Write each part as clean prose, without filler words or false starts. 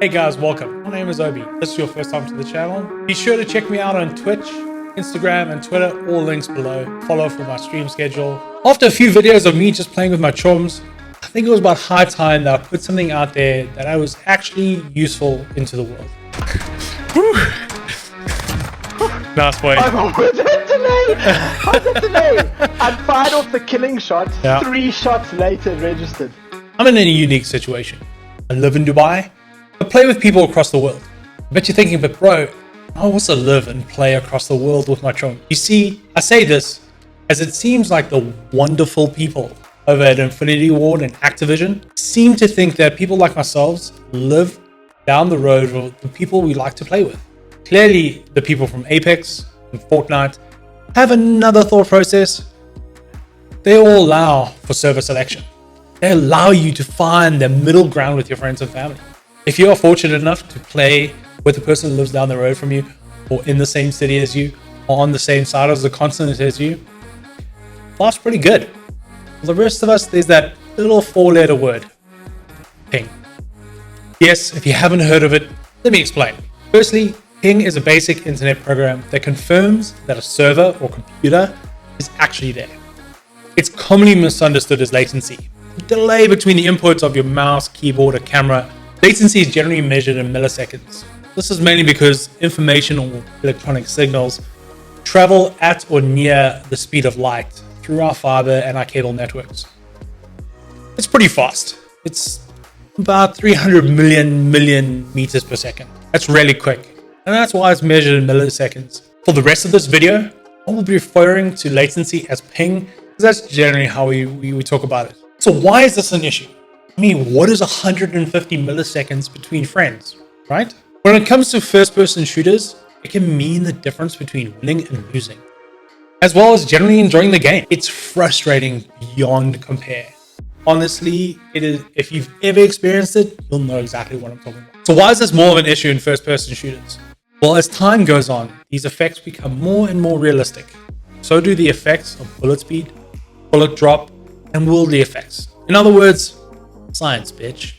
Hey guys, welcome. My name is Obi. If this is your first time to the channel, be sure to check me out on Twitch, Instagram, and Twitter, all links below. Follow for my stream schedule. After a few videos of me just playing with my chums, I think it was about high time that I put something out there that I was actually useful into the world. Nice boy. I'm with it today. I fired off the killing shot. Yeah. 3 shots later registered. I'm in a unique situation. I live in Dubai. I play with people across the world. I bet you're thinking, but bro, I also live and play across the world with my chum. You see, I say this as it seems like the wonderful people over at Infinity Ward and Activision seem to think that people like ourselves live down the road with the people we like to play with. Clearly, the people from Apex and Fortnite have another thought process. They all allow for server selection. They allow you to find the middle ground with your friends and family. If you are fortunate enough to play with a person who lives down the road from you, or in the same city as you, or on the same side of the continent as you, life's pretty good. For the rest of us, there's that little 4-letter word, ping. Yes, if you haven't heard of it, let me explain. Firstly, ping is a basic internet program that confirms that a server or computer is actually there. It's commonly misunderstood as latency. The delay between the inputs of your mouse, keyboard, or camera. Latency is generally measured in milliseconds. This is mainly because information or electronic signals travel at or near the speed of light through our fiber and our cable networks. It's pretty fast. It's about 300 million meters per second. That's really quick, and that's why it's measured in milliseconds. For the rest of this video, I will be referring to latency as ping, because that's generally how we talk about it. So why is this an issue? I mean, what is 150 milliseconds between friends, right? When it comes to first-person shooters, it can mean the difference between winning and losing, as well as generally enjoying the game. It's frustrating beyond compare. Honestly, it is. If you've ever experienced it, you'll know exactly what I'm talking about. So why is this more of an issue in first-person shooters? Well, as time goes on, these effects become more and more realistic. So do the effects of bullet speed, bullet drop, and wieldy effects. In other words, science, bitch.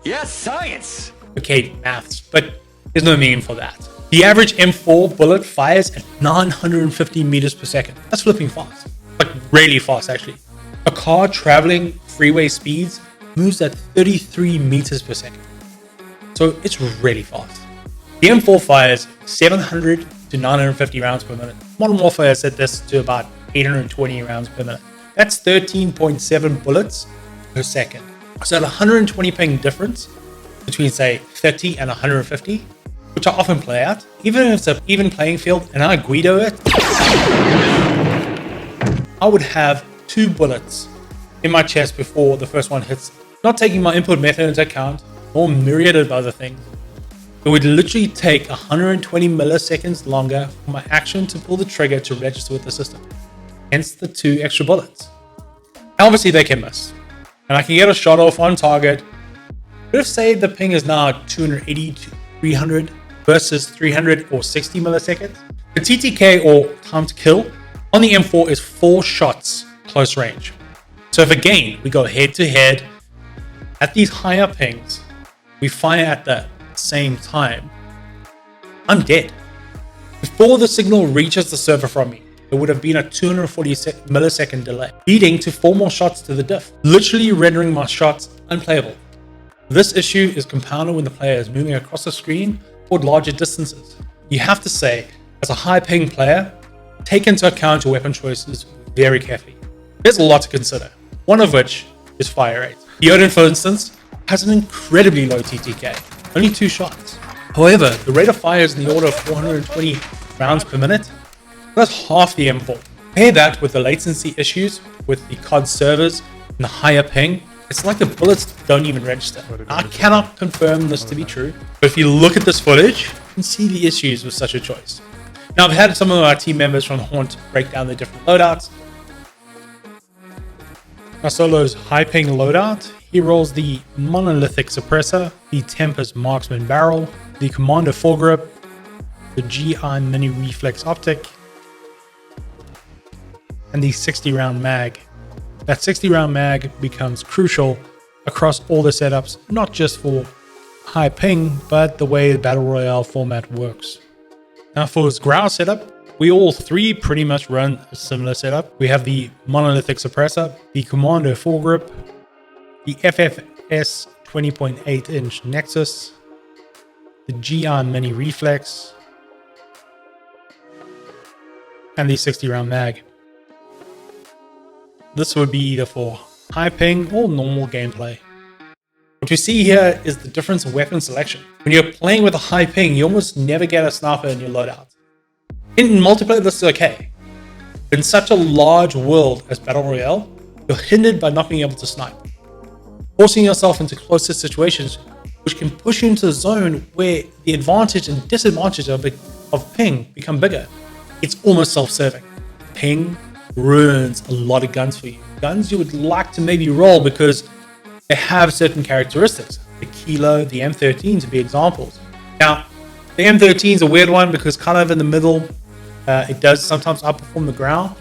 Yes, science! Okay, maths, but there's no meaning for that. The average M4 bullet fires at 950 meters per second. That's flipping fast. Like really fast, actually. A car traveling freeway speeds moves at 33 meters per second. So it's really fast. The M4 fires 700 to 950 rounds per minute. Modern Warfare set this to about 820 rounds per minute. That's 13.7 bullets per second. So at 120 ping difference between, say, 30 and 150, which I often play at, even if it's an even playing field and I Guido it, I would have 2 bullets in my chest before the first one hits. Not taking my input method into account, or myriad of other things. It would literally take 120 milliseconds longer for my action to pull the trigger to register with the system. Hence the 2 extra bullets. Obviously they can miss, and I can get a shot off on target. But if, say, the ping is now 280 to 300 versus 300 or 60 milliseconds, the TTK, or time to kill, on the M4 is 4 shots close range. So if again we go head to head at these higher pings, we fire at the same time, I'm dead. Before the signal reaches the server from me, there would have been a 240 millisecond delay, leading to 4 more shots to the diff, literally rendering my shots unplayable. This issue is compounded when the player is moving across the screen or larger distances. You have to say, as a high ping player, take into account your weapon choices very carefully. There's a lot to consider, one of which is fire rate. The Odin, for instance, has an incredibly low TTK, only 2 shots. However, the rate of fire is in the order of 420 rounds per minute. That's half the M4. Compare that with the latency issues with the COD servers and the higher ping. It's like the bullets don't even register. I cannot confirm this to be true, but if you look at this footage, you can see the issues with such a choice. Now, I've had some of our team members from Haunt break down the different loadouts. Our solo's high ping loadout. He rolls the monolithic suppressor, the Tempest marksman barrel, the Commander foregrip, the GI mini reflex optic, and the 60 round mag. That 60 round mag becomes crucial across all the setups, not just for high ping, but the way the Battle Royale format works. Now for his growl setup, we all three pretty much run a similar setup. We have the monolithic suppressor, the Commando foregrip, the FFS 20.8 inch Nexus, the GR Mini Reflex, and the 60 round mag. This would be either for high ping or normal gameplay. What we see here is the difference in weapon selection. When you're playing with a high ping, you almost never get a sniper in your loadout. In multiplayer, this is okay. In such a large world as Battle Royale, you're hindered by not being able to snipe, forcing yourself into closer situations, which can push you into a zone where the advantage and disadvantage of ping become bigger. It's almost self-serving. Ping ruins a lot of guns for you. Guns you would like to maybe roll because they have certain characteristics. The Kilo, the M13 to be examples. Now, the M13 is a weird one because kind of in the middle, it does sometimes outperform the ground,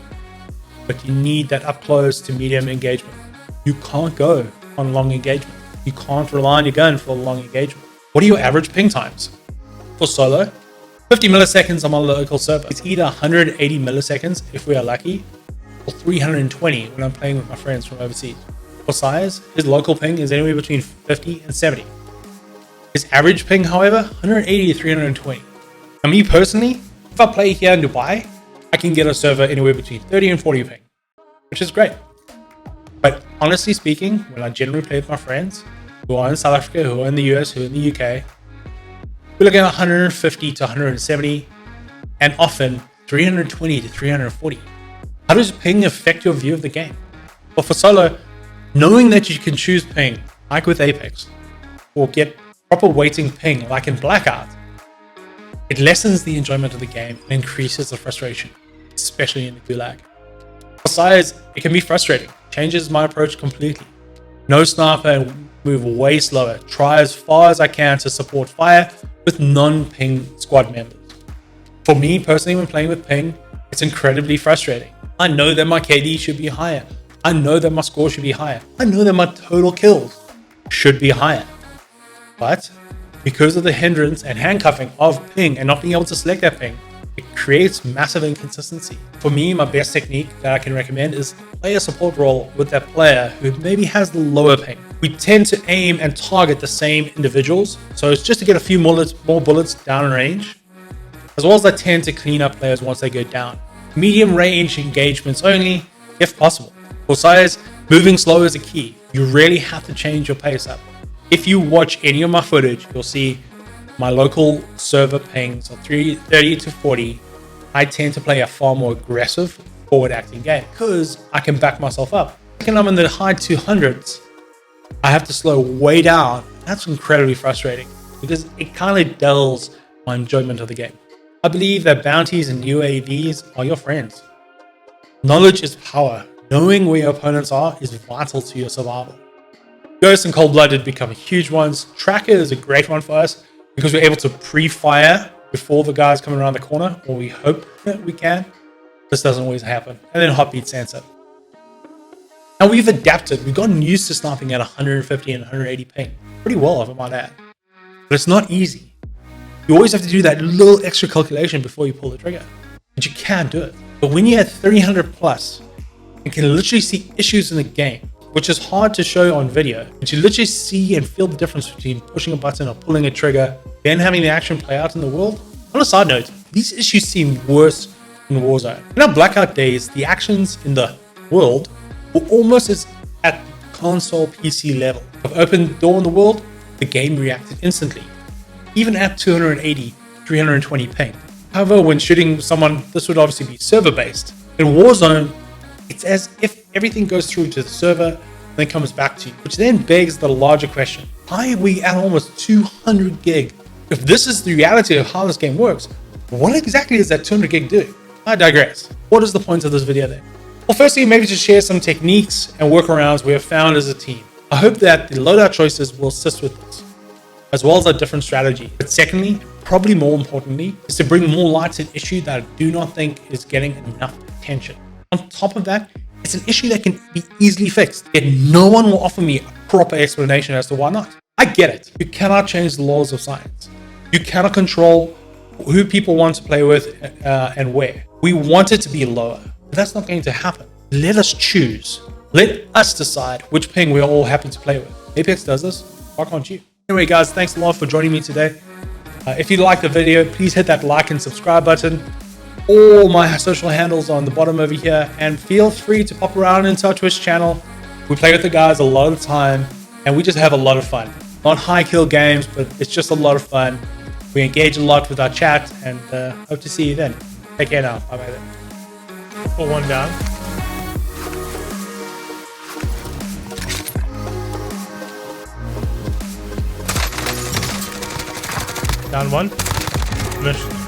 but you need that up close to medium engagement. You can't go on long engagement. You can't rely on your gun for long engagement. What are your average ping times? For solo, 50 milliseconds on my local server. It's either 180 milliseconds if we are lucky, or 320 when I'm playing with my friends from overseas. For size, his local ping is anywhere between 50 and 70. His average ping, however, 180 to 320. Now me personally, if I play here in Dubai, I can get a server anywhere between 30 and 40 ping, which is great. But honestly speaking, when I generally play with my friends who are in South Africa, who are in the US, who are in the UK, we're looking at 150 to 170, and often 320 to 340. How does ping affect your view of the game? Well, for solo, knowing that you can choose ping, like with Apex, or get proper weighting ping, like in Blackout, it lessens the enjoyment of the game and increases the frustration, especially in the gulag. For size, it can be frustrating. Changes my approach completely. No sniper and move way slower. Try as far as I can to support fire with non-ping squad members. For me personally, when playing with ping, it's incredibly frustrating. I know that my KD should be higher. I know that my score should be higher. I know that my total kills should be higher. But because of the hindrance and handcuffing of ping and not being able to select that ping, it creates massive inconsistency. For me, my best technique that I can recommend is play a support role with that player who maybe has the lower ping. We tend to aim and target the same individuals, so it's just to get a few more bullets down in range, as well as I tend to clean up players once they go down. Medium range engagements only, if possible. For size, moving slow is a key. You really have to change your pace up. If you watch any of my footage, you'll see my local server pings are 30 to 40. I tend to play a far more aggressive, forward-acting game because I can back myself up. When I'm in the high 200s, I have to slow way down. That's incredibly frustrating because it kind of dulls my enjoyment of the game. I believe that bounties and UAVs are your friends. Knowledge is power. Knowing where your opponents are is vital to your survival. Ghost and Cold-Blooded become huge ones. Tracker is a great one for us because we're able to pre-fire before the guys come around the corner, or we hope that we can. This doesn't always happen. And then Heartbeat Sensor. Now we've adapted. We've gotten used to sniping at 150 and 180 ping. Pretty well, if I might add. But it's not easy. You always have to do that little extra calculation before you pull the trigger. But you can do it. But when you're at 300 plus, you can literally see issues in the game, which is hard to show on video, but you literally see and feel the difference between pushing a button or pulling a trigger, then having the action play out in the world. On a side note, these issues seem worse in Warzone. In our Blackout days, the actions in the world were almost as at console PC level. If open door in the world, the game reacted instantly, even at 280, 320 ping. However, when shooting someone, this would obviously be server-based. In Warzone, it's as if everything goes through to the server and then comes back to you, which then begs the larger question. Why are we at almost 200 gig? If this is the reality of how this game works, what exactly does that 200 gig do? I digress. What is the point of this video then? Well, firstly, maybe to share some techniques and workarounds we have found as a team. I hope that the loadout choices will assist with this, as well as a different strategy. But secondly, probably more importantly, is to bring more light to an issue that I do not think is getting enough attention. On top of that, it's an issue that can be easily fixed, yet no one will offer me a proper explanation as to why not. I get it. You cannot change the laws of science. You cannot control who people want to play with and where. We want it to be lower, but that's not going to happen. Let us choose. Let us decide which ping we're all happy to play with. Apex does this. Why can't you? Anyway, guys, thanks a lot for joining me today. If you liked the video, please hit that like and subscribe button. All my social handles are on the bottom over here, and feel free to pop around into our Twitch channel. We play with the guys a lot of the time, and we just have a lot of fun. Not high kill games, but it's just a lot of fun. We engage a lot with our chat, and hope to see you then. Take care now. Bye bye then. Pull one down. Down one. Missed.